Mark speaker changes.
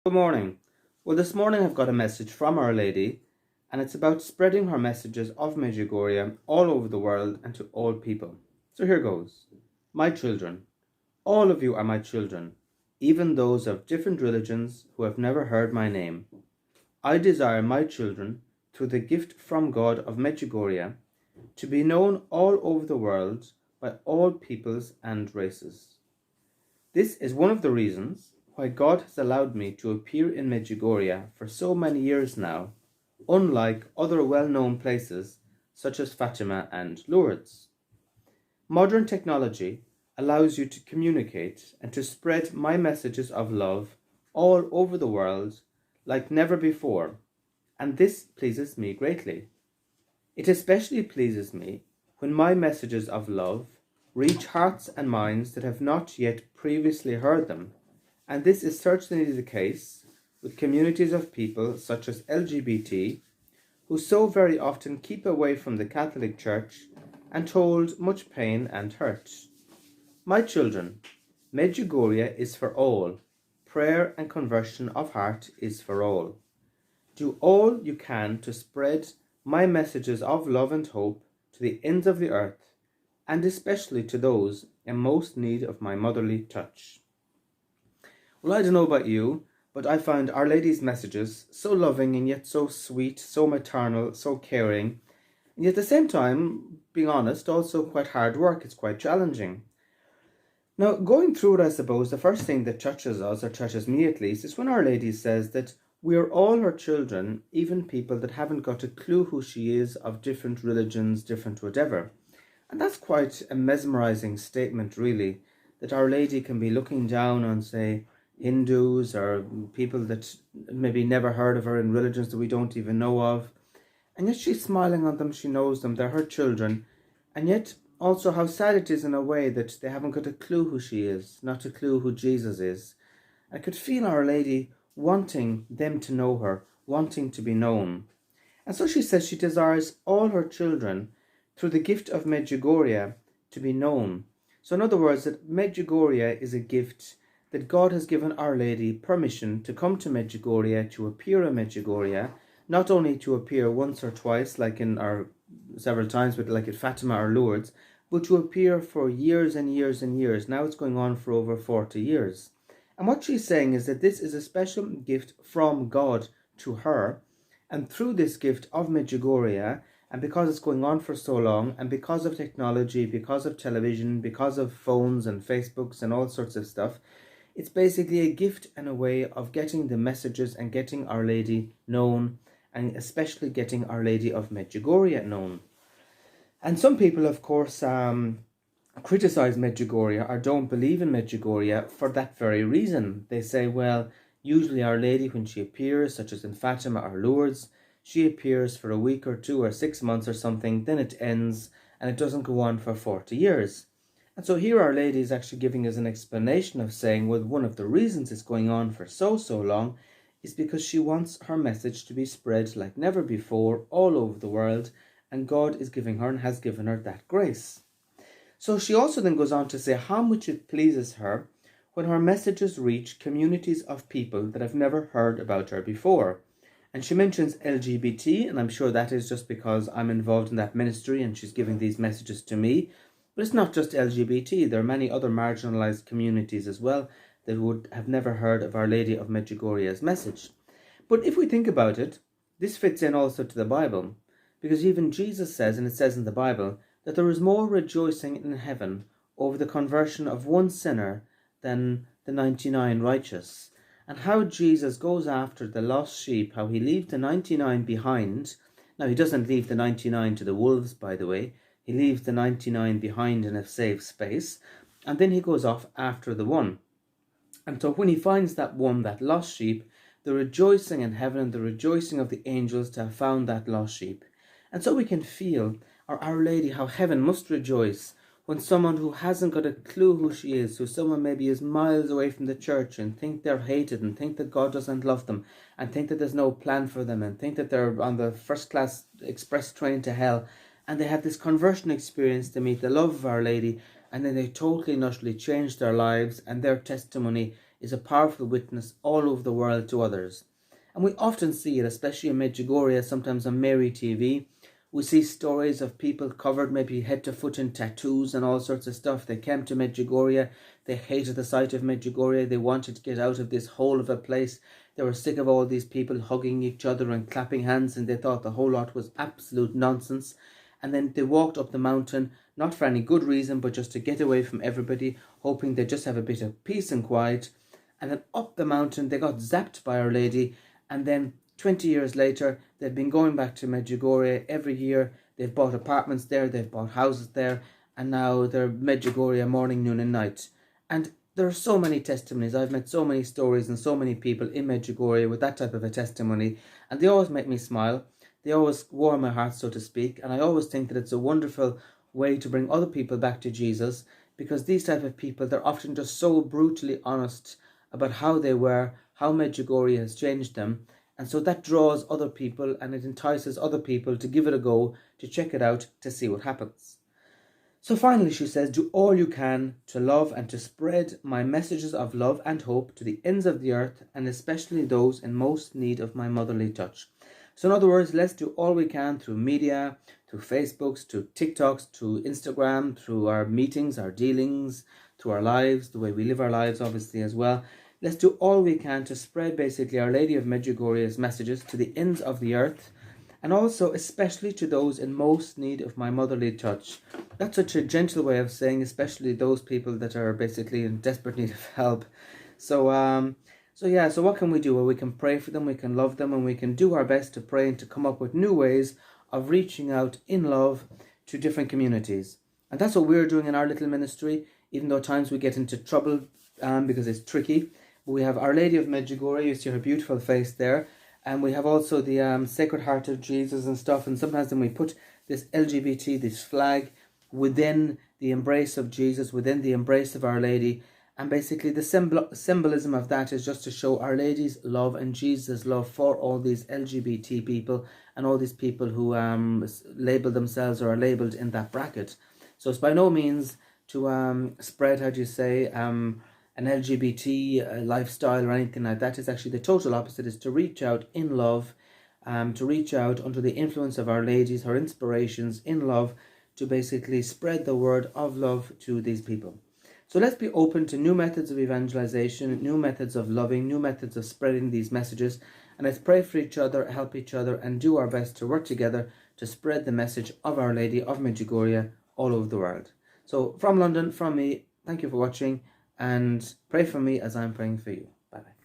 Speaker 1: Good morning. Well, this morning I've got a message from Our Lady, and it's about spreading her messages of Medjugorje all over the world and to all people. So here goes. My children, all of you are my children, even those of different religions who have never heard my name. I desire my children, through the gift from God of Medjugorje, to be known all over the world by all peoples and races. This is one of the reasons why God has allowed me to appear in Medjugorje for so many years now, unlike other well-known places such as Fatima and Lourdes. Modern technology allows you to communicate and to spread my messages of love all over the world like never before, and this pleases me greatly. It especially pleases me when my messages of love reach hearts and minds that have not yet previously heard them, and this is certainly the case with communities of people such as LGBT, who so very often keep away from the Catholic Church and hold much pain and hurt. My children, Medjugorje is for all. Prayer and conversion of heart is for all. Do all you can to spread my messages of love and hope to the ends of the earth, and especially to those in most need of my motherly touch. Well, I don't know about you, but I find Our Lady's messages so loving and yet so sweet, so maternal, so caring, and yet at the same time, being honest, also quite hard work. It's quite challenging. Now, going through it, I suppose, the first thing that touches us, or touches me at least, is when Our Lady says that we are all her children, even people that haven't got a clue who she is, of different religions, different whatever. And that's quite a mesmerizing statement, really, that Our Lady can be looking down on, say, Hindus or people that maybe never heard of her in religions that we don't even know of. And yet she's smiling on them, she knows them, they're her children. And yet also how sad it is in a way that they haven't got a clue who she is, not a clue who Jesus is. I could feel Our Lady wanting them to know her, wanting to be known. And so she says she desires all her children, through the gift of Medjugorje, to be known. So in other words, that Medjugorje is a gift that God has given Our Lady permission to come to Medjugorje, to appear in Medjugorje, not only to appear once or twice, like in our several times, but like at Fatima or Lourdes, but to appear for years and years and years. Now it's going on for over 40 years. And what she's saying is that this is a special gift from God to her, and through this gift of Medjugorje, and because it's going on for so long, and because of technology, because of television, because of phones and Facebooks and all sorts of stuff, it's basically a gift and a way of getting the messages and getting Our Lady known, and especially getting Our Lady of Medjugorje known. And some people, of course, criticize Medjugorje or don't believe in Medjugorje for that very reason. They say, well, usually Our Lady, when she appears, such as in Fatima or Lourdes, she appears for a week or 2 or 6 months or something, then it ends, and it doesn't go on for 40 years. And so here Our Lady is actually giving us an explanation of saying, well, one of the reasons it's going on for so long is because she wants her message to be spread like never before all over the world, and God is giving her and has given her that grace. So she also then goes on to say how much it pleases her when her messages reach communities of people that have never heard about her before. And she mentions LGBT, and I'm sure that is just because I'm involved in that ministry and she's giving these messages to me. But it's not just LGBT, there are many other marginalized communities as well that would have never heard of Our Lady of Medjugorje's message. But if we think about it, this fits in also to the Bible, because even Jesus says, and it says in the Bible, that there is more rejoicing in heaven over the conversion of one sinner than the 99 righteous. And how Jesus goes after the lost sheep, how he leaves the 99 behind. Now, he doesn't leave the 99 to the wolves, by the way. He leaves the 99 behind in a safe space, and then he goes off after the one. And so when he finds that one, that lost sheep, the rejoicing in heaven and the rejoicing of the angels to have found that lost sheep. And so we can feel, or Our Lady, how heaven must rejoice when someone who hasn't got a clue who she is, who someone maybe is miles away from the church and think they're hated and think that God doesn't love them and think that there's no plan for them and think that they're on the first class express train to hell, and they have this conversion experience to meet the love of Our Lady, and then they totally and utterly change their lives, and their testimony is a powerful witness all over the world to others. And we often see it, especially in Medjugorje, sometimes on Mary TV. We see stories of people covered maybe head to foot in tattoos and all sorts of stuff. They came to Medjugorje, they hated the sight of Medjugorje, they wanted to get out of this hole of a place. They were sick of all these people hugging each other and clapping hands, and they thought the whole lot was absolute nonsense. And then they walked up the mountain, not for any good reason, but just to get away from everybody, hoping they'd just have a bit of peace and quiet. And then up the mountain, they got zapped by Our Lady, and then 20 years later, they've been going back to Medjugorje every year. They've bought apartments there, they've bought houses there, and now they're Medjugorje morning, noon and night. And there are so many testimonies. I've met so many stories and so many people in Medjugorje with that type of a testimony, and they always make me smile. They always warm my heart, so to speak, and I always think that it's a wonderful way to bring other people back to Jesus, because these type of people, they're often just so brutally honest about how they were, how Medjugorje has changed them. And so that draws other people, and it entices other people to give it a go, to check it out, to see what happens. So finally, she says, do all you can to love and to spread my messages of love and hope to the ends of the earth, and especially those in most need of my motherly touch. So in other words, let's do all we can through media, through Facebooks, through TikToks, through Instagram, through our meetings, our dealings, through our lives, the way we live our lives obviously as well. Let's do all we can to spread basically Our Lady of Medjugorje's messages to the ends of the earth, and also especially to those in most need of my motherly touch. That's such a gentle way of saying especially those people that are basically in desperate need of help. So what can we do? Well, we can pray for them, we can love them, and we can do our best to pray and to come up with new ways of reaching out in love to different communities. And that's what we're doing in our little ministry, even though at times we get into trouble because it's tricky. But we have Our Lady of Medjugorje, you see her beautiful face there, and we have also the Sacred Heart of Jesus and stuff, and sometimes then we put this LGBT, this flag, within the embrace of Jesus, within the embrace of Our Lady. And basically the symbolism of that is just to show Our Lady's love and Jesus' love for all these LGBT people and all these people who label themselves or are labelled in that bracket. So it's by no means to spread, how do you say, an LGBT lifestyle or anything like that. It's actually the total opposite, is to reach out in love, to reach out under the influence of Our Lady's, her inspirations in love, to basically spread the word of love to these people. So let's be open to new methods of evangelization, new methods of loving, new methods of spreading these messages. And let's pray for each other, help each other, and do our best to work together to spread the message of Our Lady of Medjugorje all over the world. So from London, from me, thank you for watching, and pray for me as I'm praying for you. Bye-bye.